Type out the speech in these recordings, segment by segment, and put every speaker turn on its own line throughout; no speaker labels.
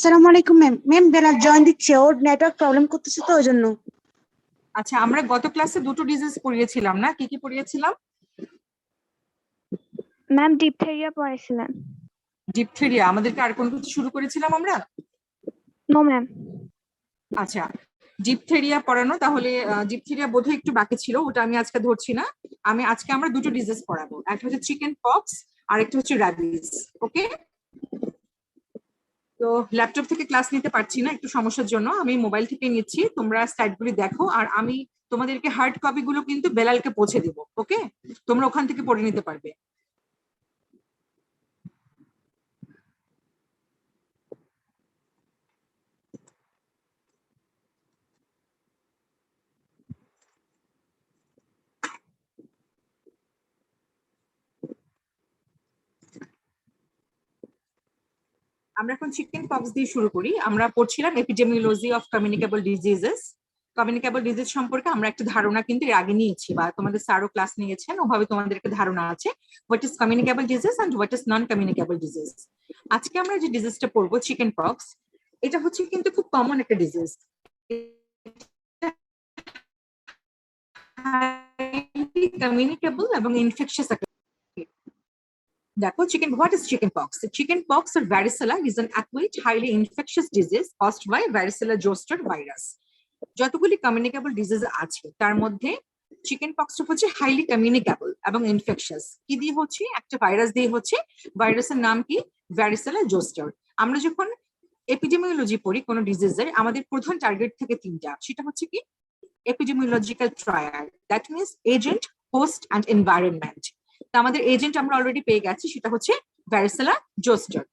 আসসালামু আলাইকুম ma'am. Ma'am বেলা join দিচ্ছে, ওর নেটওয়ার্ক প্রবলেম করতেছে তো ওই জন্য।
আচ্ছা, আমরা গত ক্লাসে দুটো ডিজিজ পড়িয়েছিলাম না? কি কি পড়িয়েছিলাম?
ম্যাম ডিপথেরিয়া পড়াইছিলেন।
ডিপথেরিয়া। আমাদেরকে আর কোনো কিছু শুরু করেছিলাম আমরা?
No ma'am.
আচ্ছা, ডিপথেরিয়া পড়ানো, তাহলে ডিপথেরিয়া বোধহয় একটু বাকি ছিল, ওটা আমি আজকে ধরছি না। আজকে আমরা দুটো ডিজিজ পড়াবো, একটা হচ্ছে চিকেন পক্স আর একটা হচ্ছে র্যাবিস। ওকে, তো ল্যাপটপ থেকে ক্লাস নিতে পারছি না, একটু সমস্যার জন্য আমি মোবাইল থেকে নিচ্ছি। তোমরা স্লাইডগুলি দেখো, আর আমি তোমাদেরকে হার্ড কপি গুলো কিন্তু বেলালকে পৌঁছে দিব। ওকে, তোমরা ওখান থেকে পড়ে নিতে পারবে। আমরা এখন চিকেন পক্স দিয়ে শুরু করি। আমরা পড়ছিলাম epidemiology of communicable diseases. Communicable disease সম্পর্কে আমরা একটা ধারণা কিন্তু এর আগে নিয়েছি, বা তোমাদের স্যারও ক্লাস নিয়েছেন, ওভাবে তোমাদেরকে ধারণা আছে what is communicable disease and what is non communicable disease. আজকে আমরা যে ডিজিজটা পড়বো চিকেন পক্স, এটা হচ্ছে কিন্তু খুব কমন একটা ডিজিজ। কমিউনিকেবল এবং ইনফেকশাস। দেখো, what is chickenpox? The chickenpox or varicella is an acute, highly infectious disease caused by varicella zoster virus. যতগুলি কমিউনিকেবল ডিজিজ আছে তার মধ্যে চিকেন পক্সটা হচ্ছে হাইলি কমিউনিকেবল এবং ইনফেকশাস। কি দিয়ে হচ্ছে? একটা ভাইরাস দিয়ে হচ্ছে। ভাইরাসের নাম কি? Varicella zoster. আমরা যখন এপিডেমিওলজি পড়ি কোনো ডিজিজের, আমাদের প্রধান টার্গেট থাকে তিনটা। সেটা হচ্ছে কি? Epidemiological triad, that means agent, host and environment. তা আমাদের এজেন্ট আমরা অলরেডি পেয়ে গেছি, সেটা হচ্ছে varicella zoster.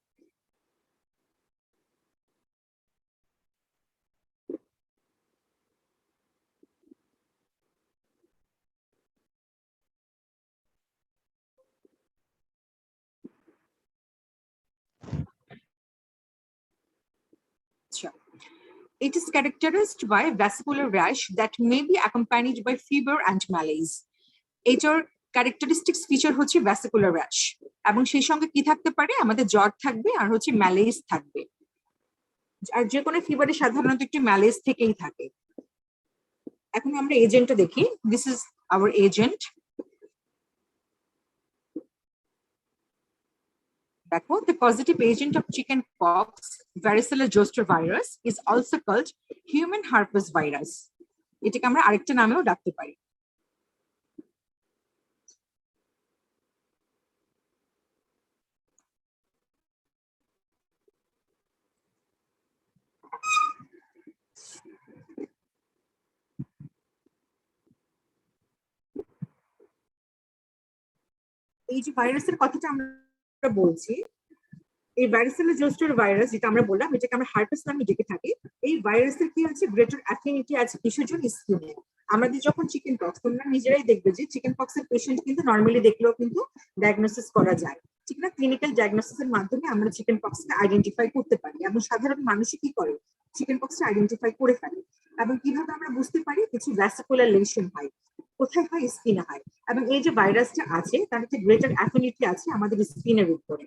It is characterized by vascular rash that may be accompanied by fever and malaise. এটার ক্যারেক্টারিস্টিক্স ফিচার হচ্ছে ভ্যাসিকুলার র্যাশ, এবং সেই সঙ্গে কি থাকতে পারে? আমাদের জ্বর থাকবে আর হচ্ছে ম্যালেজ থাকবে। আর যে কোনো ফিভারে সাধারণত একটু ম্যালেজ থেকেই থাকে। এখন আমরা এজেন্টটা দেখি। This is our agent. দেখো, the positive agent of chicken pox, varicella zoster virus, is also called human herpes virus. এটাকে আমরা আরেকটা নামেও ডাকতে পারি। এই যে ভাইরাসের কথাটা আমরা বলছি, এই ভাইরাসেলা জোস্টার ভাইরাস যেটা আমরা বললাম, এটাকে আমরা হার্পেস নামে ডেকে থাকি। এই ভাইরাসের কি আছে? গ্রেটার অ্যাফিনিটি আছে কিসের জন্য? স্কিনে। আমাদের যখন চিকেন পক্স, তোমরা নিজেরাই দেখবে যে চিকেন পক্সের পেশেন্ট কিন্তু নর্মালি দেখলেও কিন্তু ডায়াগনোসিস করা যায়, ঠিক না? ক্লিনিক্যাল ডায়াগনোসিসের মাধ্যমে আমরা চিকেন পক্সকে আইডেন্টিফাই করতে পারি, এবং সাধারণ মানুষই কি করে? চিকেন পক্সকে আইডেন্টিফাই করে ফেলে। এবং কিভাবে আমরা বুঝতে পারি? কিছু ভ্যাসিকুলার লেশন হয়। কোথায় হয়? স্কিনে হয়। এবং এই যে ভাইরাসটা আছে তার হচ্ছে গ্রেটার অ্যাফিনিটি আছে আমাদের স্কিনের উপরে।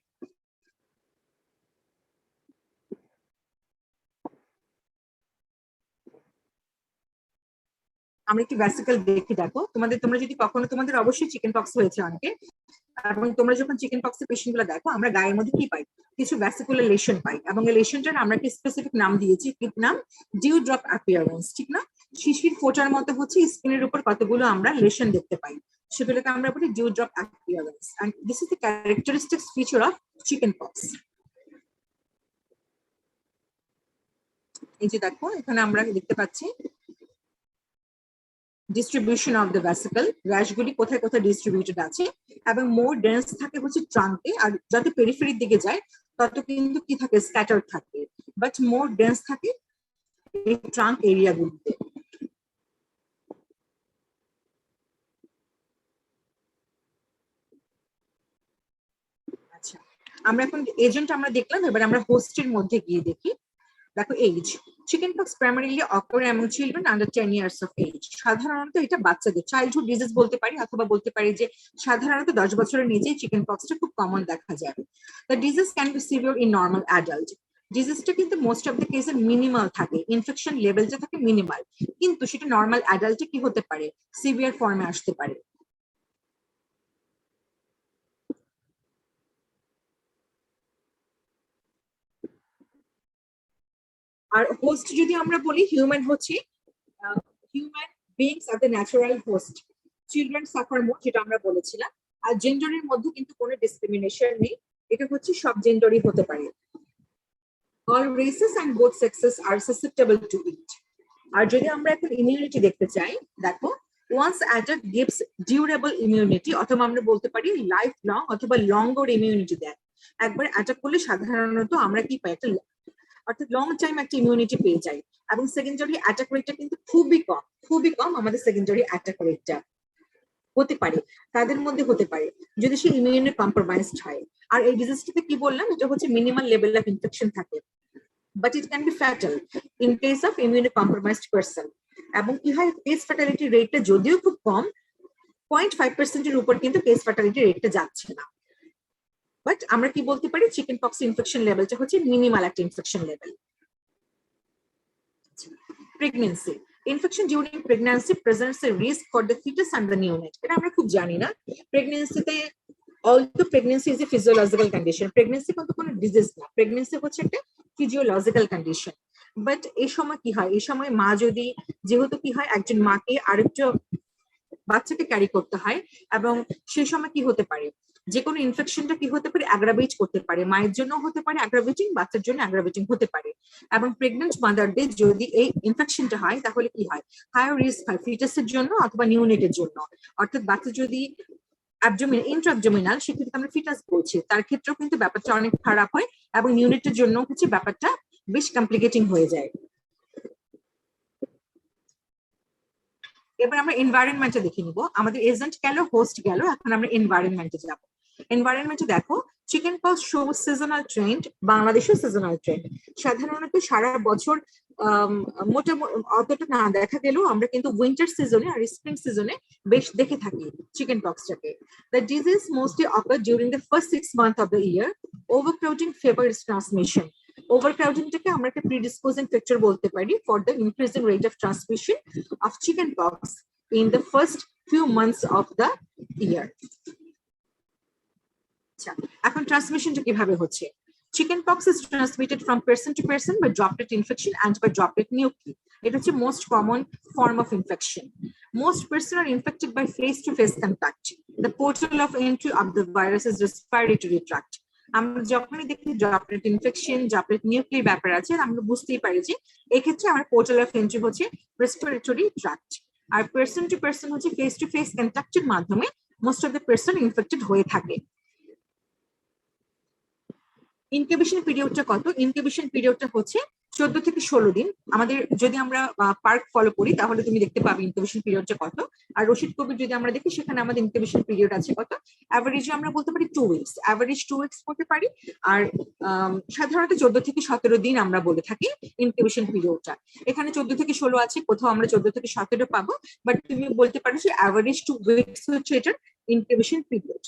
আমরা একটু ভ্যাসিকল দেখি। দেখো, তোমরা যদি কখনো, তোমাদের অবশ্যই চিকেন পক্স হয়েছে অনেকে, এবং তোমরা যখন চিকেন পক্সের পেশেন্ট গুলো দেখো, আমরা গায়ের মধ্যে কি পাই? কিছু ভ্যাসিকুলার লেশন পাই, এবং এই লেশনটার আমরা একটা স্পেসিফিক নাম দিয়েছি। কি নাম? ডিউ ড্রপ অ্যাপিয়ারেন্স, ঠিক না? শিশির ফোটার মতো হচ্ছে স্কিনের উপর কতগুলো আমরা লেশন দেখতে পাই, সেগুলোকে আমরা বলি dew drop appearance. And this is the characteristics feature of chicken pox. এই যে দেখো, এখানে আমরা দেখতে পাচ্ছি ডিস্ট্রিবিউশন অফ দ্য ভ্যাসিকল। র্যাশগুলি কোথায় কোথায় ডিস্ট্রিবিউটেড আছে, এবং মোর ডেন্স থাকে হচ্ছে ট্রাঙ্কে, আর যত পেরিফেরির দিকে যায় তত কিন্তু কি থাকে? স্ক্যাটার থাকে, বাট মোর ডেন্স থাকে এই ট্রাঙ্ক এরিয়াগুলিতে। আচ্ছা, আমরা এখন এজেন্ট আমরা দেখলাম, এবার আমরা হোস্টের মধ্যে গিয়ে দেখি। দেখো, age. Chicken pox primarily occur among children under 10 years of age. সাধারণত এটা বাচ্চাদের চাইল্ডহুড ডিজিজ বলতে পারি, অথবা বলতে পারি যে সাধারণত 10 বছরের নিচেই চিকেন পক্সটা খুব কমন দেখা যায়। The disease can be severe in normal adult. ডিজিজটা কিন্তু মোস্ট অফ দ্য কেসে মিনিমাল থাকে, ইনফেকশন লেভেলটা থাকে মিনিমাল, কিন্তু সেটা নর্মাল অ্যাডাল্টে কি হতে পারে, সিভিয়ার ফর্মে আসতে পারে। আর হোস্ট যদি আমরা বলি, হিউম্যান হচ্ছে human beings are the natural host, children suffer more যেটা আমরা বলেছিলাম। আর জেন্ডারের মধ্যে কিন্তু কোনো ডিসক্রিমিনেশন নেই, এটা হচ্ছে সব জেন্ডারই হতে পারে। All races and both sexes are susceptible to it. আর যদি আমরা এখন ইমিউনিটি দেখতে চাই, দেখো once attack gives durable immunity, অথবা আমরা বলতে পারি লাইফ লং অথবা লঙ্গর ইমিউনিটি দেয়। একবার অ্যাটাক করলে সাধারণত আমরা কি পাই, একটা অর্থাৎ লং টাইম একটা ইমিউনিটি পেয়ে যাই। এবং সেকেন্ডারি অ্যাটাক রেটটা কিন্তু খুবই কম আমাদের সেকেন্ডারি অ্যাটাক রেটটা হতে পারে, তাদের মধ্যে হতে পারে যদি সে ইমিউনি কম্প্রোমাইজড হয়। আর এই ডিজিজটাতে কি বললাম, এটা হচ্ছে মিনিমাল লেভেল অফ ইনফেকশন থাকে, but it can be fatal in case of ইমিউনি compromised person. এবং কি হয়, কেস ফ্যাটালিটি রেটটা যদিও খুব কম, 0.5%-এর উপর কিন্তু কেস ফ্যাটালিটি রেটটা যাচ্ছে না। বাট আমরা কি বলতে পারি, চিকেন পক্স ইনফেকশন লেভেলটা হচ্ছে মিনিমাল একটা infection level. Pregnancy, infection during pregnancy presents a risk for the foetus and the neonate. এটা আমরা খুব জানি না। প্রেগন্যান্সিতে although pregnancy is a physiological condition, pregnancy কিন্তু কোনো ডিজিজ না, প্রেগন্যান্সি হচ্ছে একটা ফিজিওলজিক্যাল কন্ডিশন। বাট এই সময় কি হয়, এই সময় মা যদি, যেহেতু কি হয় একজন মাকে আরেকটা বাচ্চাকে ক্যারি করতে হয়, এবং সেই সময় কি হতে পারে, যে কোনো ইনফেকশনটা কি হতে পারে, অ্যাগ্রাভেট করতে পারে, মায়ের জন্য হতে পারে অ্যাগ্রাভেটিং, বাচ্চার জন্য অ্যাগ্রাভেটিং হতে পারে। এবং প্রেগনেন্ট মাদারদের যদি এই ইনফেকশনটা হয়, তাহলে কি হয়, হায়ার রিস্ক হয় ফিটাসের জন্য অথবা নিউনেটের জন্য। অর্থাৎ বাচ্চা যদি ইন্ট্রাবডোমিনাল, সেক্ষেত্রে আমরা ফিটাস বলছি, তার ক্ষেত্রেও কিন্তু ব্যাপারটা অনেক খারাপ হয়, এবং নিউনেটের জন্য হচ্ছে ব্যাপারটা বেশ কমপ্লিকেটিং হয়ে যায়। এবার আমরা এনভায়রনমেন্টে দেখে নিব, আমাদের এজেন্ট গেল, হোস্ট গেল, এখন আমরা এনভায়রনমেন্টে যাব। এনভায়রনমেন্টে দেখো, chicken pox show seasonal trend, বাংলাদেশেও সিজনাল ট্রেন্ড। সাধারণত সারা বছর মোটামুটি অতটা না দেখা গেলেও আমরা কিন্তু উইন্টার সিজনে আর স্প্রিং সিজনে বেশ দেখে থাকি চিকেন পক্সটাকে। The disease mostly occur during the first 6 months of the year. Overcrowding favours transmission, ওভারক্রাউডিংটাকে আমরা একটা প্রিডিসপোজিং ফ্যাক্টর বলতে পারি for the increasing rate of transmission of chicken pox in the first few months of the year. আচ্ছা, এখন ট্রান্সমিশনটা কিভাবে হচ্ছে? Chicken pox is transmitted from person to person by droplet infection and by droplet nuclei. এটা হচ্ছে most common form of infection. Most persons are infected by face-to-face contact. The portal of entry of the virus is respiratory tract. আমরা যখনই দেখি droplet infection, droplet নিউক্লির ব্যাপার আছে, আমরা বুঝতেই পারি যে এক্ষেত্রে আমার পোর্টাল অফ এন্ট্রি হচ্ছে রেসপিরেটরি ট্রাক্ট। আর পারসন টু পারসন হচ্ছে ফেস টু ফেস কন্ট্যাক্টের মাধ্যমে most of the person infected হয়ে থাকে। ইনকিউবেশন পিরিয়ডটা কত? ইনকিউবেশন পিরিয়ডটা হচ্ছে 14 থেকে 16 দিন। আমাদের যদি আমরা পার্ক ফলো করি তাহলে তুমি দেখতে পাবে ইনকিউবেশন পিরিয়ডটা কত। আর রশিদ কবির যদি আমরা দেখি, সেখানে আমাদের ইনকিউবেশন পিরিয়ড আছে কত, অ্যাভারেজে আমরা বলতে পারি 2 উইকস, অ্যাভারেজ 2 উইকস বলতে পারি। আর সাধারণত 14 থেকে 17 দিন আমরা বলে থাকি ইনকিউবেশন পিরিয়ডটা। এখানে 14 থেকে 16 আছে, কোথাও আমরা 14 থেকে 17 পাবো, বাট তুমি বলতে পারো যে অ্যাভারেজ 2 উইকস হচ্ছে এটার ইনকিউবেশন পিরিয়ড।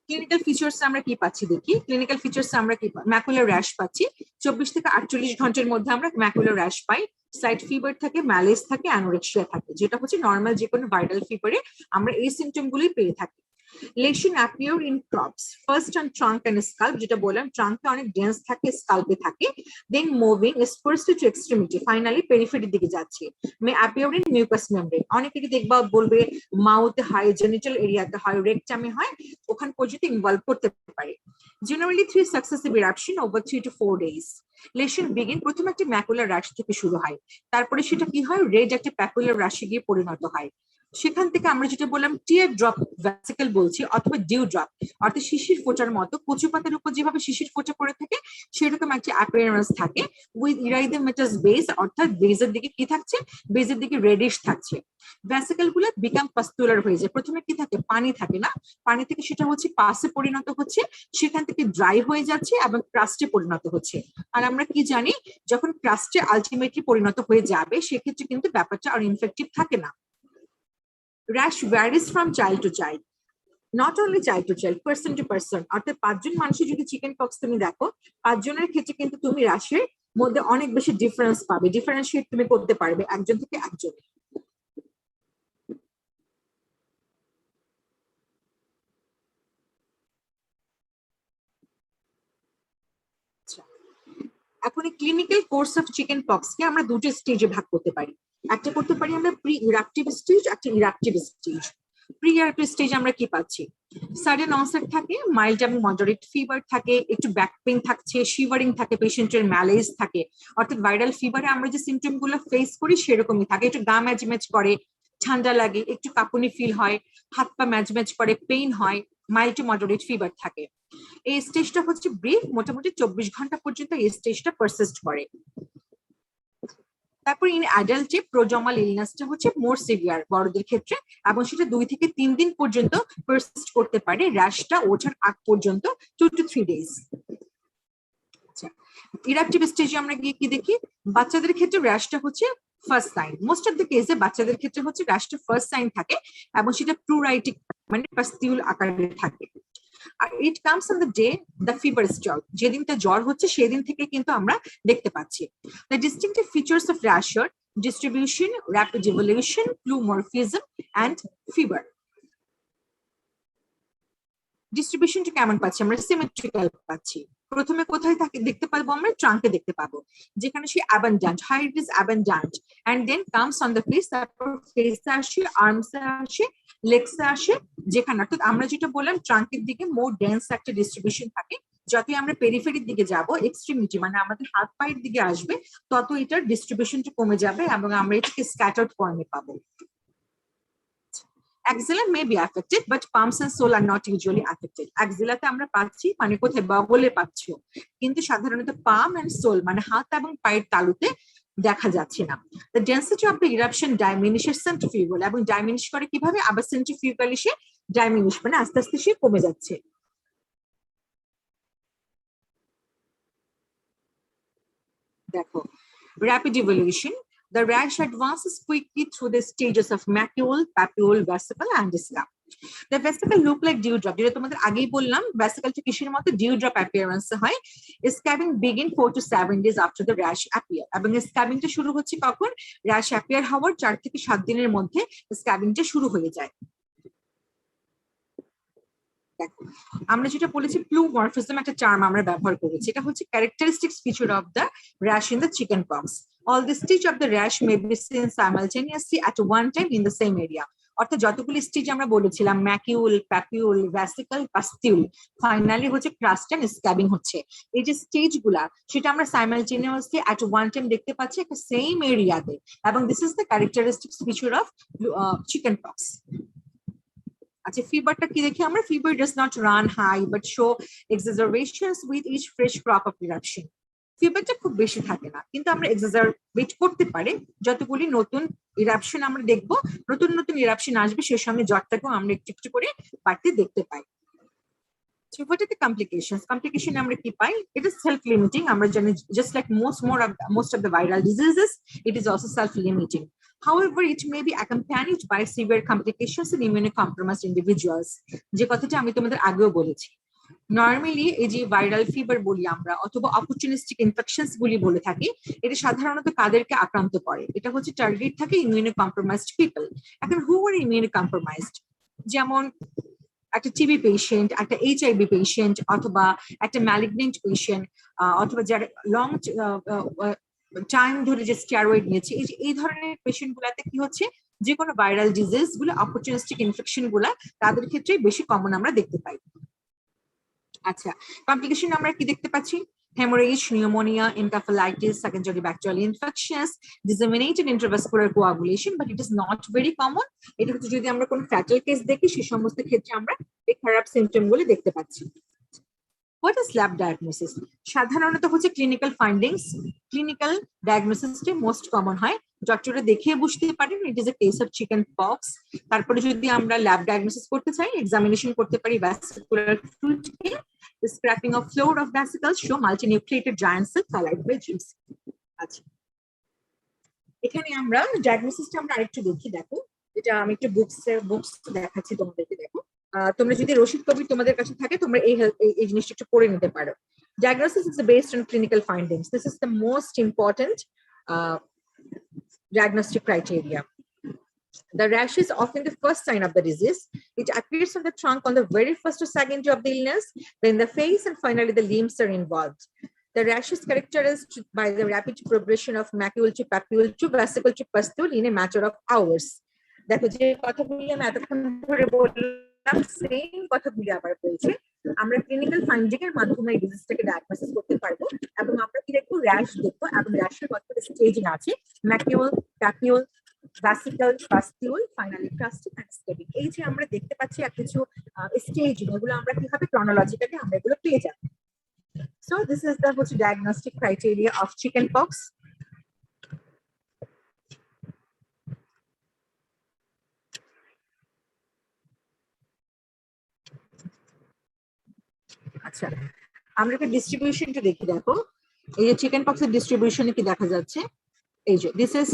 ক্লিনিক্যাল ফিচার্স আমরা কি পাচ্ছি দেখি। ক্লিনিক্যাল ফিচার্স আমরা কি, ম্যাকুলার র্যাশ পাচ্ছি। 24 থেকে 48 ঘন্টার মধ্যে আমরা ম্যাকুলার র্যাশ পাই। সাইড ফিভার থাকে, ম্যালেজ থাকে, অ্যানোরেক্সিয়া থাকে, যেটা হচ্ছে নর্মাল যে কোনো ভাইরাল ফিভারে আমরা এই সিমটম গুলোই পেয়ে থাকি। Lesion appear in crops, first on trunk and scalp, যেটা বললাম ট্রাঙ্কে অনেক ডেন্স থাকে, স্কাল্পে থাকে, then moving sparsed to extremity, finally পেরিফেরির দিকে যাচ্ছে। May appear in mucous membrane, অনেকেই দেখবা বলবে মাউথে হয়, জেনিটাল এরিয়াতে হয়, রেকটামে হয়, ওখান পর্যন্ত ইনভলভ করতে পারে। Generally 3 successive eruption over 3 to 4 days. Lesion begin, প্রথমে একটা ম্যাকুলার র্যাশ থেকে শুরু হয়, তারপরে সেটা কি হয়, রেড একটা প্যাকুলার র্যাশে গিয়ে পরিণত হয়। সেখান থেকে আমরা যেটা বললাম টিয়ার ড্রপ ভ্যাসিকল বলছি, অথবা ডিউ ড্রপ, অর্থাৎ শিশির ফোঁটার মতো, কচু পাতার উপর যেভাবে শিশির ফোঁটা পড়ে থাকে সেরকম একটা অ্যাপিয়ারেন্স থাকে, উইথ ইরাইদেমাটাস বেস, অর্থাৎ বেজের দিকে কি থাকছে, বেজের দিকে রেডিশ থাকছে। ভ্যাসিকল গুলো বিকাম পাস্তুলার হয়ে যায়, প্রথমে কি থাকে, পানি থাকে না, পানি থেকে সেটা হচ্ছে পাসে পরিণত হচ্ছে, সেখান থেকে ড্রাই হয়ে যাচ্ছে এবং ক্রাস্টে পরিণত হচ্ছে। আর আমরা কি জানি, যখন ক্রাস্টে আলটিমেটলি পরিণত হয়ে যাবে সেক্ষেত্রে কিন্তু ব্যাপারটা আর ইনফেক্টিভ থাকে না। Rash varies from child to child. Not only child to child, person to person, অর্থাৎ 5 জন মানুষের যদি চিকেন পক্স তুমি দেখো, 5 জনের ক্ষেত্রে কিন্তু তুমি রাশির মধ্যে অনেক বেশি ডিফারেন্স পাবে, ডিফারেন্সিয়েট তুমি করতে পারবে একজন থেকে একজনে। এখন এই clinical course of chicken pox কে আমরা দুটো স্টেজে ভাগ করতে পারি। একটা করতে পারি আমরা প্রি ইরাপটিভ স্টেজ, একটা ইরাপটিভ স্টেজ। প্রি ইরাপটিভ স্টেজ আমরা কি পাচ্ছি? সাডেন অনসেট থাকে, মাইল্ড এবং মডারেট ফিভার থাকে, একটু ব্যাক পেইন থাকছে, শিভারিং থাকে, পেশেন্টের ম্যালেজ থাকে, অর্থাৎ ভাইরাল ফিভারে আমরা যে সিমটম গুলো ফেস করি সেরকমই থাকে। একটু গা ম্যাজম্যাজ করে, ঠান্ডা লাগে, একটু কাঁপুনি ফিল হয়, হাত পা ম্যাজম্যাজ করে, পেইন হয়, মাইল্ড টু মডারেট ফিভার থাকে। এই স্টেজটা হচ্ছে ব্রিফ, মোটামুটি 24 ঘন্টা পর্যন্ত এই স্টেজটা পারসিস্ট করে। তারপর ইন অ্যাডাল্টে প্রোড্রোমাল ইলনেসটা হচ্ছে মোর সিভিয়ার বড়দের ক্ষেত্রে, এবং সেটা 2 থেকে 3 দিন পর্যন্ত পারসিস্ট করতে পারে, র্যাশটা ওঠার আগ পর্যন্ত 2 to 3 days। আচ্ছা, ইরাপটিভ স্টেজে আমরা গিয়ে কি দেখি? বাচ্চাদের ক্ষেত্রে র্যাশটা হচ্ছে first sign, most of the কেসে বাচ্চাদের ক্ষেত্রে হচ্ছে র্যাশটা ফার্স্ট সাইন থাকে, এবং সেটা প্রুরাইটিক মানে পাস্তিউল আকারে থাকে। আর it comes on the day the fever start, যেদিনটা জ্বর হচ্ছে সেদিন থেকে কিন্তু আমরা দেখতে পাচ্ছি। The distinctive features of rash are distribution, rapid evolution, pleomorphism and fever. ডিস্ট্রিবিউশনটা কেমন পাচ্ছি? আমরা সিমেট্রিক্যাল পাচ্ছি। প্রথমে কোথায় থাকে দেখতে পাবো? আমরা ট্রাঙ্কে দেখতে পাবো, যেখানে সে abundant, height is abundant, and then comes on the face, তারপর ফেসে আসে, আর্মসে আসে, লেগসে আসে, যেখানে অর্থাৎ আমরা যেটা বললাম ট্রাঙ্কের দিকে মোর ডেন্স একটা ডিস্ট্রিবিউশন থাকে। যতই আমরা পেরিফেরির দিকে যাব, এক্সট্রিমিটি মানে আমাদের হাত পায়ের দিকে আসবে, তত এটার ডিস্ট্রিবিউশনটা কমে যাবে এবং আমরা এটাকে স্ক্যাটার্ড ফর্মে পাবো। Axilla may be affected, but palms and sole are not usually affected. Axilla তে আমরা পাচ্ছি মানে কোথায়? বগলে পাচ্ছি, কিন্তু সাধারণত পাম এন্ড সোল মানে হাত এবং পায়ের তালুতে দেখা যাচ্ছে না। The density of the eruption diminishes centrifugal, এবং ডাইমিনিশ করে কিভাবে? আবার সেন্ট্রিফিউগালি সে ডাইমিনিশ মানে আস্তে আস্তে সে কমে যাচ্ছে। দেখো, rapid evolution. The rash advances quickly through the stages of macule, papule, vesicle, and scab. The vesicle look like dewdrop. যেটা তোমাদের আগেই বললাম, ভেসিকলটা কিসের মতো? ডিউড্রপ অ্যাপিয়ারেন্স হয়। স্ক্যাবিং begin 4 to 7 days after the rash appear, এবং স্ক্যাবিংটা শুরু হচ্ছে কখন? র্যাশ অ্যাপিয়ার হওয়ার 4 থেকে 7 দিনের মধ্যে স্ক্যাবিংটা শুরু হয়ে যায়। আমরা যেটা বলেছি প্লুমরফিজম একটা টার্ম আমরা ব্যবহার করেছি, এটা হচ্ছে characteristics feature of the rash in the chicken pox. All the stage of the rash may be seen simultaneously at one time in the same area. অর্থাৎ যতগুলি স্টেজ আমরা বলেছিলাম, ম্যাকিউল, প্যাপিউল, ভ্যাসিকল, পাস্তিউল, ফাইনালি হচ্ছে crust and স্ক্যাবিং হচ্ছে, এই যে stage গুলা সেটা আমরা সাইমালটেনিয়াসলি এট ওয়ান টাইম দেখতে পাচ্ছি একটা সেম এরিয়াতে, এবং this is the characteristics feature of chicken pox. আচ্ছা, ফিভারটা কি দেখি আমরা? Fever does not run high but show exaggerations with each fresh crop of eruption. ফিভারটা খুব বেশি থাকে না, কিন্তু আমরা এক্সাজারবেট করতে পারি যতগুলি নতুন ইরাপশন আমরা দেখবো, নতুন নতুন ইরাপশন আসবে, সেই সঙ্গে জ্বরটাকেও আমরা একটু একটু করে বাড়তে দেখতে পাই। So what are the complications? Complication আমরা কি পাই? It is self-limiting. আমরা জানি, just like most of the viral diseases, it is also self-limiting. However, it may be accompanied by severe complications in immunocompromised individuals. যে কথাটা আমি তোমাদের আগেও বলেছি। নর্মালি এই যে ভাইরাল ফিভার বলি আমরা, অথবা অপরচুনিস্টিক ইনফেকশনস বলি বলে থাকি, এটা সাধারণত কাদেরকে আক্রান্ত করে? এটা হচ্ছে টার্গেট থাকে ইমিউনোকম্প্রোমাইজড পিপল। এখন হু আর ইমিউনোকম্প্রোমাইজড? যেমন একটা টিবি পেশেন্ট, একটা এইচআইভি পেশেন্ট, অথবা একটা ম্যালিগনেন্ট পেশেন্ট, অথবা যারা লং টাইম ধরে যে স্টেরয়েড নিয়েছে, এই ধরনের পেশেন্ট গুলাতে কি হচ্ছে? যে কোনো ভাইরাল ডিজিজ গুলো, অপরচুনিস্টিক ইনফেকশন গুলা তাদের ক্ষেত্রে বেশি কমন আমরা দেখতে পাই। আচ্ছা, কমপ্লিকেশন আমরা কি দেখতে পাচ্ছি? Hemorrhage, pneumonia, encephalitis, secondary bacterial infections, disseminated intravascular coagulation, but it is not very common. এটা হচ্ছে যদি আমরা কোনো ফ্যাটাল কেস দেখি, সেই সমস্ত ক্ষেত্রে আমরা এই খারাপ সিমটম গুলো দেখতে পাচ্ছি। What is lab diagnosis? সাধারণত হচ্ছে ক্লিনিক্যাল ফাইন্ডিংস, ক্লিনিক্যাল ডায়াগনোসিসটা মোস্ট কমন হয়, ডক্টররা দেখে বুঝতে পারেন it is a case of chicken pox. তারপরে যদি আমরা ল্যাব ডায়াগনোসিস করতে চাই, এক্সামিনেশন করতে পারি ভ্যাসিকুলার ফ্লুইডকে, scraping of floor of vesicles show multinucleated giant cell coloured by Giemsa. আচ্ছা, এখানে আমরা ডায়াগনোসিসটা আমরা আরেকটু দেখি। দেখো, এটা আমি একটু বুকস দেখাচ্ছি তোমাদেরকে। দেখো, তোমরা যদি রশিদ কবির তোমাদের কাছে থাকে তোমরা এই জিনিসটা একটু পড়ে নিতে পারো। Diagnosis is based on clinical findings. This is the most important diagnostic criteria. The rash is often the first sign of the disease. It appears on the trunk on the very first or second day of the illness, then the face, and finally the limbs are involved. The rash is characterized by the rapid progression of macule to papule to vesicle to pustule in a matter of hours. দেখো যে কথাগুলি আমি এতক্ষণ ধরে বললাম same কথাগুলি আবার বলছে। আমরা ক্লিনিক্যাল ফাইন্ডিং এর মাধ্যমে এই ডিজিজটাকে ডায়াগনোসিস করতে পারবো এবং আমরা কি দেখবো, র্যাশ দেখবো এবং র্যাশের কতগুলো স্টেজিং আছে, macule, papule, vesicle, pustule, finally crusting and scabbing. এই যে আমরা দেখতে পাচ্ছি আর কিছু স্টেজিং, এগুলো আমরা কিভাবে ক্রনোলজিক্যালি আমরা এগুলো পেয়ে যাব। So this is the diagnostic criteria of chickenpox. আচ্ছা, আমরা একটা ডিস্ট্রিবিউশনটা দেখি। দেখো এই যে চিকেন পক্সের ডিস্ট্রিবিউশনে কি দেখা যাচ্ছে, এই যে this is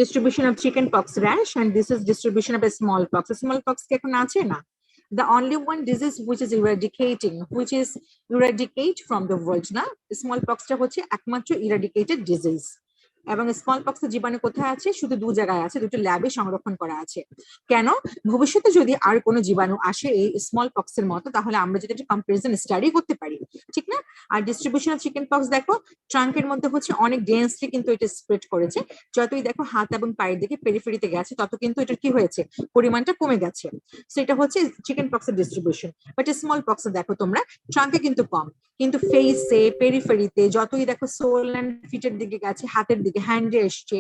distribution of chickenpox rash and this is distribution of a smallpox. Smallpox কি এখন আছে না? The only one disease which is eradicate from the world না, smallpox টা হচ্ছে একমাত্র eradicated disease। এবং স্মল পক্সের জীবাণু কোথায় আছে? শুধু দু জায়গায় আছে, দুটো ল্যাবে সংরক্ষণ করা আছে। কেন? ভবিষ্যতে যদি আর কোনো জীবাণু আসে এই স্মল পক্সের মতো, তাহলে আমরা যদি একটা কম্পারিজন স্টাডি করতে পারি, ঠিক না? আর ডিস্ট্রিবিউশন অফ চিকেন পক্স দেখো ট্রাঙ্কের মধ্যে হচ্ছে অনেক ডেন্সলি কিন্তু এটা স্প্রেড করেছে। যতই দেখো হাত এবং পায়ের দিকে পেরিফেরিতে গেছে তত কিন্তু এটা কি হয়েছে, পরিমাণটা কমে গেছে। সো এটা হচ্ছে চিকেন পক্সের ডিস্ট্রিবিউশন। বাট স্মল পক্সে দেখো তোমরা ট্রাঙ্কে কিন্তু কম, কিন্তু ফেসে, পেরিফেরিতে যতই দেখো সোল এন্ড ফিটের দিকে গেছে, হাতের দিকে, হ্যান্ডে এসছে,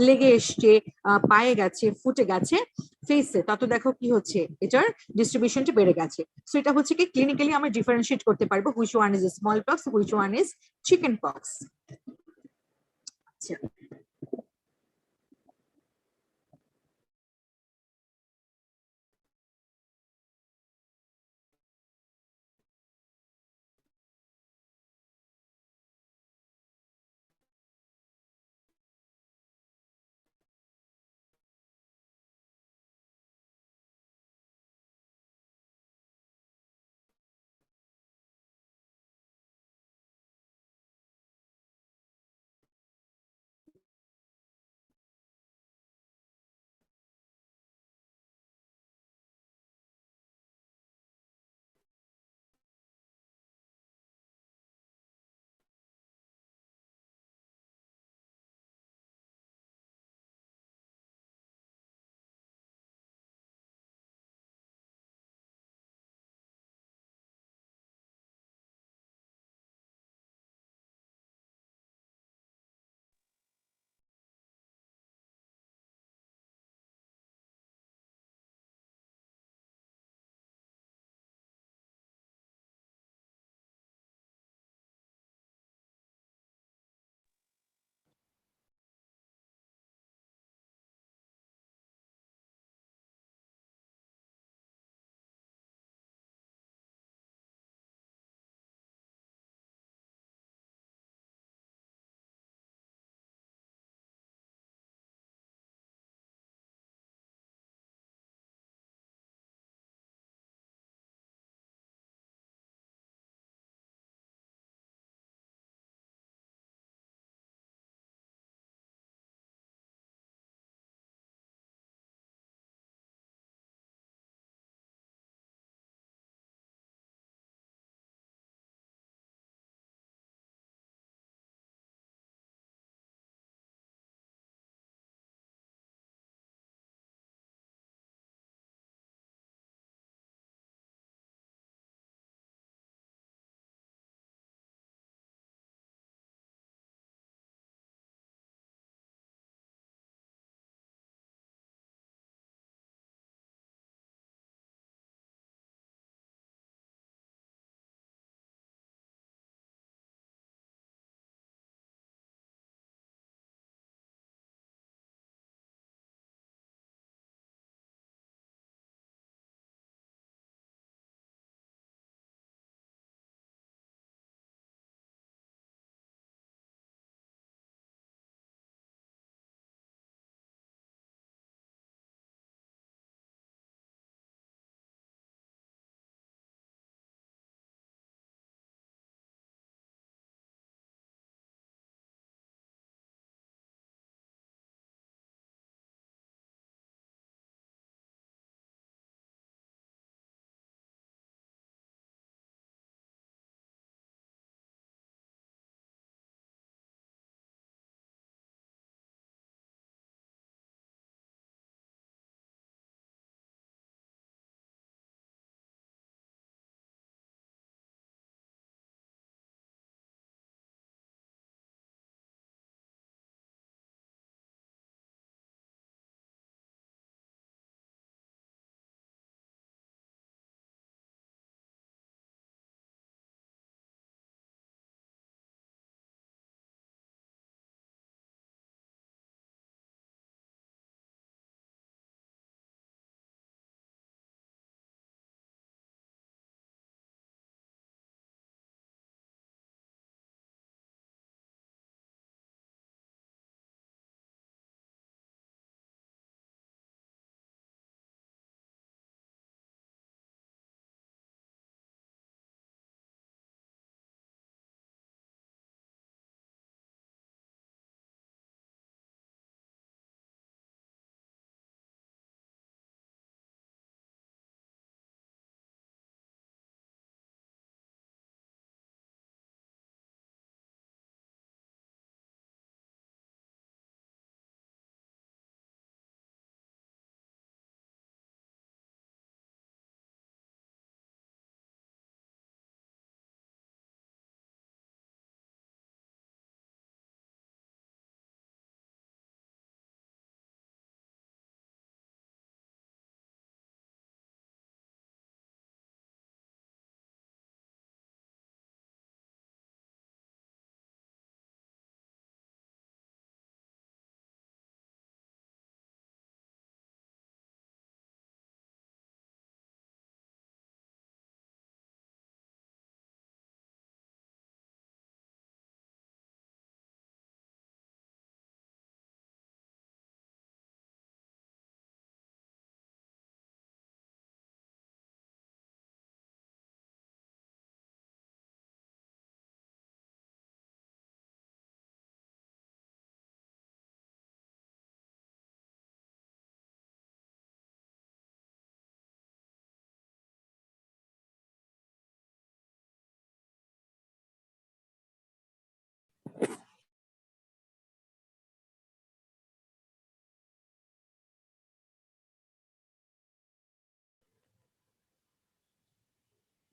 লেগে এসছে, পায়ে গেছে, ফুটে গেছে, ফেসে, তত দেখো কি হচ্ছে, এটার ডিস্ট্রিবিউশনটা বেড়ে গেছে। সো এটা হচ্ছে কি ক্লিনিক্যালি আমরা ডিফারেন্সিয়েট করতে পারবো which one is small pox, which one is chicken pox. আচ্ছা,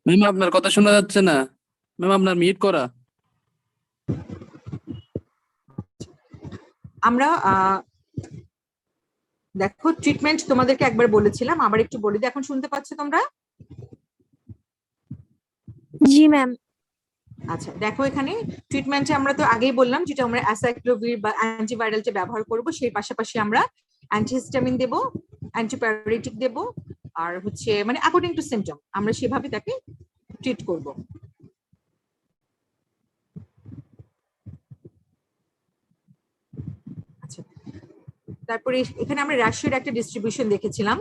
ম্যাম আপনার কথা শোনা যাচ্ছে না। ম্যাম আপনার মিউট করা।
আমরা দেখো ট্রিটমেন্ট তোমাদেরকে একবার বলেছিলাম, আবার একটু বলে দিই। এখন শুনতে পাচ্ছ তোমরা?
জি ম্যাম।
আচ্ছা দেখো, এখানে ট্রিটমেন্টে আমরা তো আগেই বললাম যেটা আমরা অ্যাসাইক্লোভির বা অ্যান্টিভাইরালটা ব্যবহার করব, সেই পাশাপাশি আমরা অ্যান্টিহিস্টামিন দেব, অ্যান্টিপ্যারালিটিক দেব, আর হচ্ছে মানে অ্যাকর্ডিং টু সিমটম আমরা সেভাবে তাকে ট্রিট করব। আচ্ছা, তারপরে এখানে আমরা র্যাশের একটা ডিস্ট্রিবিউশন দেখেছিলাম।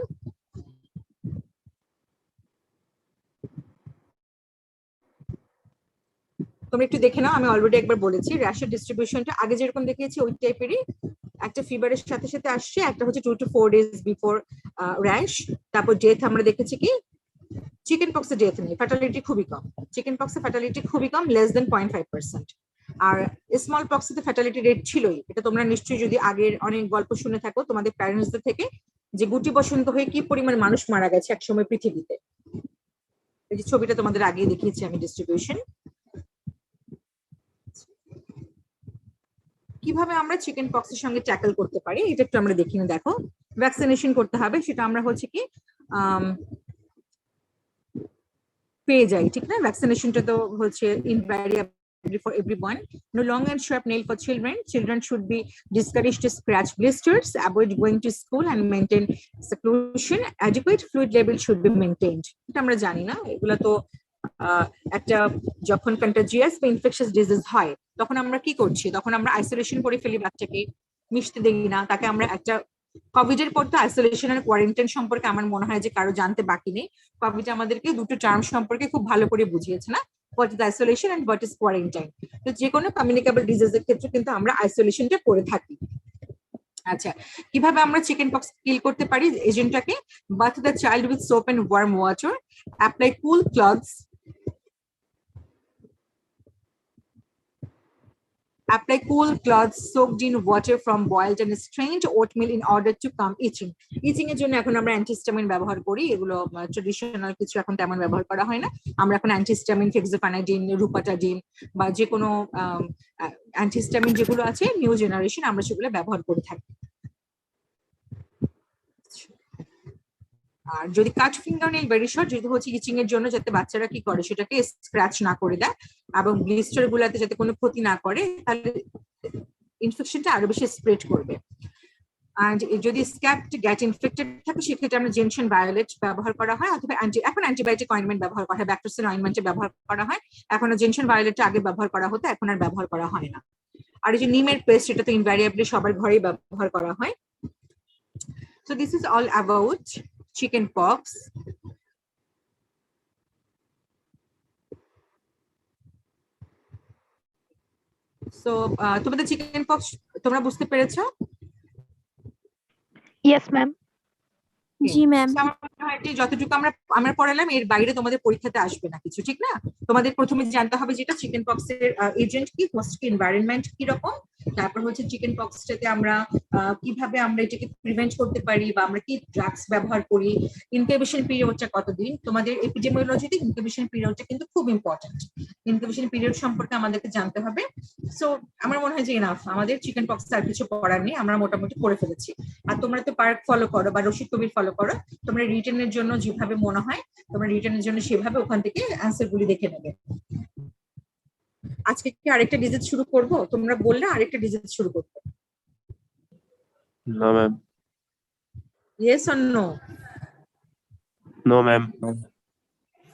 তোমরা একটু দেখে নাও, আমি অলরেডি একবার বলেছি র্যাশের ডিস্ট্রিবিউশনটা আগে যেরকম দেখিয়েছি ওই টাইপেরই। একটা ফিভারের সাথে সাথে আসছে, একটা হচ্ছে 2 to 4 days বিফোর র্যাশ। তারপর ডেথ আমরা দেখেছি কি চিকেন পক্সে ডেথ নেই, ফ্যাটালিটি খুবই কম। চিকেন পক্সে ফ্যাটালিটি খুবই কম, লেস দেন 0.5%। আর স্মল পক্সে ফ্যাটালিটি রেট ছিলই, এটা তোমরা নিশ্চয়ই যদি আগের অনেক গল্প শুনে থাকো তোমাদের প্যারেন্টসদের থেকে, যে গুটি বসন্ত হয়ে কি পরিমাণ মানুষ মারা গেছে একসময় পৃথিবীতে। এই যে ছবিটা তোমাদের আগেই দেখিয়েছি আমি ডিস্ট্রিবিউশন। কিভাবে আমরা চিকেন পক্সের সঙ্গে ট্যাকল করতে পারি এটা একটু আমরা দেখিনি। দেখো, ভ্যাকসিনেশন করতে হবে, সেটা আমরা হচ্ছে কি পেয়ে যাই, ঠিক না? ভ্যাকসিনেশনটা তো হচ্ছে invariable for everyone. No long and sharp nail for children. Children should be discouraged to scratch blisters, avoid going to school and maintain seclusion. Adequate fluid level should be maintained. এটা আমরা জানি না, এগুলা তো একটা যখন কন্টাজিয়াস বা infectious disease হয় তখন আমরা কি করছি, তখন আমরা আইসোলেশন করে ফেলি, বাচ্চাকে মিশতে দেই না, তাকে আমরা একটা কোভিড এর পর তো আইসোলেশন আর কোয়ারেন্টাইন সম্পর্কে আমার মনে হয় যে কারো জানতে বাকি নেই। কোভিড আমাদেরকে দুটো টার্ম সম্পর্কে খুব ভালো করে বুঝিয়েছে না, what is isolation and what is quarantine. তো যে কোনো কমিউনিকেবল ডিজিজের ক্ষেত্রে কিন্তু আমরা আইসোলেশনটা করে থাকি। আচ্ছা, কিভাবে আমরা চিকেন পক্স কিল করতে পারি এজেন্টটাকে? Bath the child with soap and warm water, apply cool cloths, apply cool cloths soaked in water from boiled and strained oatmeal in order to calm itching. Itching এর জন্য এখন আমরা antihistamine ব্যবহার করি, এগুলো ট্রেডিশনাল কিছু এখন তেমন ব্যবহার করা হয় না। আমরা এখন অ্যান্টিহিস্টামিন, ফেক্সোফানাডিন, রুপাটাডিন বা যে কোনো অ্যান্টিহিস্টামিন যেগুলো আছে নিউ জেনারেশন আমরা সেগুলো ব্যবহার করে থাকি। আর যদি কাট ফিঙ্গারনেল ভেরি শর্ট, যেহেতু হচ্ছে ইচিং এর জন্য, যাতে বাচ্চারা কি করে সেটাকে স্ক্র্যাচ না করে দেয় এবং ব্লিস্টার গুলাতে যাতে কোনো ক্ষতি না করে, তাহলে ইনফেকশনটা আরো বেশি স্প্রেড করবে। আর যদি স্ক্যাব গেট ইনফেক্টেড থাকে সেক্ষেত্রে আমরা জেনশন ভায়োলেট ব্যবহার করা হয়, অথবা এখন অ্যান্টিবায়োটিক অয়েন্টমেন্ট ব্যবহার করা হয়, ব্যাকটেরিয়াল অয়েন্টমেন্ট ব্যবহার করা হয়। এখনো জেনশন ভায়োলেটটা আগে ব্যবহার করা হতো, এখন আর ব্যবহার করা হয় না। আর এই যে নিমের পেস্ট, এটা তো ইনভ্যারিয়েবলি সবার ঘরেই ব্যবহার করা হয়। So this is all about chicken pox. So তোমাদের চিকেন পক্স তোমরা বুঝতে পেরেছো?
Yes ma'am. জি ম্যাম।
যতটুকু আমরা পড়ালাম এর বাইরে তোমাদের পরীক্ষাতে আসবে না কিছু, ঠিক না? তোমাদের প্রথমে জানতে হবে যেটা চিকেন পক্স এর এজেন্ট কি, হোস্ট কি, এনভায়রনমেন্ট কি রকম, তারপর হচ্ছে চিকেন পক্সটাতে আমরা কিভাবে আমরা এটাকে প্রিভেন্ট করতে পারি বা আমরা কি ড্রাগস ব্যবহার করি, ইনকিউবেশন পিরিয়ডটা কতদিন। তোমাদের এপিডেমিওলজিতে ইনকিউবেশন পিরিয়ডটা কিন্তু খুব ইম্পর্টেন্ট, ইনকিউবেশন পিরিয়ড সম্পর্কে আমাদেরকে জানতে হবে। সো আমার মনে হয় যে এনাফ, আমাদের চিকেন পক্স আর কিছু পড়ার নেই, আমরা মোটামুটি করে ফেলেছি। আর তোমরা তো পার্ক ফলো করো বা রশিদ কবির ফলো করো, তোমরা রিটেনের জন্য যেভাবে মনে হয় তোমরা রিটেনের জন্য সেভাবে ওখান থেকে অ্যান্সার গুলি দেখে নেবে। আজকে কি আরেকটা ডিজিট শুরু করব? তোমরা বললে আরেকটা ডিজিট শুরু করতে।
No, ma'am.
Yes or no?
No, ma'am.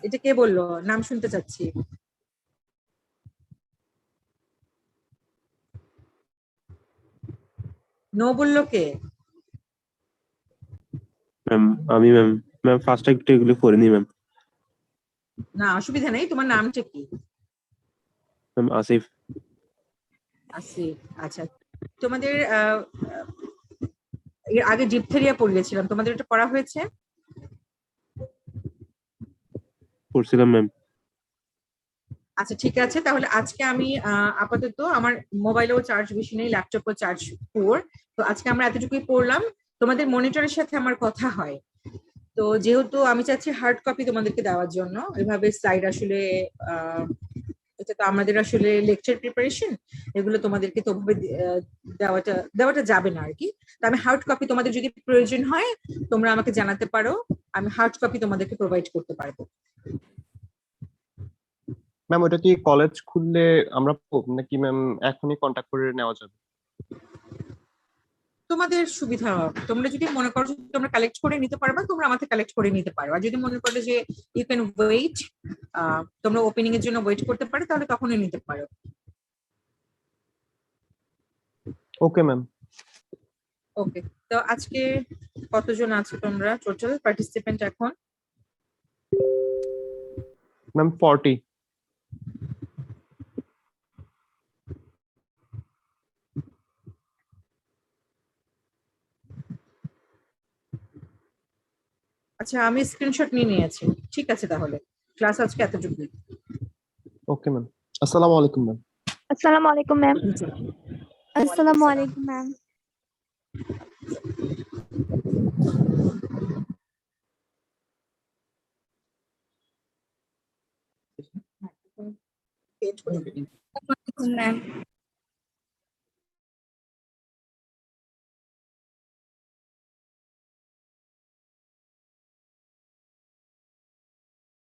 এটা কে বললো? নাম শুনতে চাচ্ছি। নো বললো কে?
ম্যাম আমি ম্যাম ফার্স্ট একটু এগুলো পড়িনি ম্যাম।
না অসুবিধা নেই, তোমার নামটা কি?
ম্যাম আসিফ।
আসিফ, আচ্ছা। তোমাদের এর আগে ডিপথেরিয়া পড়িয়েছিলাম, তোমাদের এটা পড়া হয়েছে?
পড়ছিলাম ম্যাম।
আচ্ছা ঠিক আছে, তাহলে আজকে আমি আপাতত আমার মোবাইলেও চার্জ বেশি নেই, ল্যাপটপও চার্জ পুর, তো আজকে আমরা এতটুকুই পড়লাম। তোমাদের মনিটরের সাথে আমার কথা হয়, তো যেহেতু আমি চাচ্ছি হার্ড কপি তোমাদেরকে দেওয়ার জন্য, এভাবে স্লাইড আসলে এটা তো আমাদের আসলে লেকচার প্রিপারেশন, এগুলো তোমাদেরকে তো ওভাবে দেওয়াটা যাবে না আর কি। তো আমি হার্ড কপি, তোমাদের যদি প্রয়োজন হয় তোমরা আমাকে জানাতে পারো, আমি হার্ড কপি তোমাদেরকে প্রোভাইড করতে পারবো।
ম্যাম ওটা কি কলেজ খুললে আমরা পাবো নাকি ম্যাম এখনই কন্টাক্ট করে নেওয়া যাবে?
তোমাদের সুবিধা, তোমরা যদি মনে করো যে তোমরা কালেক্ট করে নিতে পারবা, তোমরা আমাকে কালেক্ট করে নিতে পারো। আর যদি মনে করো যে ইউ ক্যান ওয়েট, তোমরা ওপেনিং এর জন্য ওয়েট করতে পারো, তাহলে তখনই নিতে পারো।
Okay ma'am.
ওকে, তো আজকে কতজন আছো তোমরা টোটাল পার্টিসিপেন্ট এখন?
ম্যাম 40।
আচ্ছা, আমি স্ক্রিনশট নিয়ে নিয়েছি। ঠিক আছে, তাহলে ক্লাস আজকে এতটুকুই।
ওকে ম্যাম, আসসালামু আলাইকুম ম্যাম।
আসসালামু আলাইকুম ম্যাম। আসসালামু আলাইকুম ম্যাম।
পেজ করে দিন।
ম্যাম।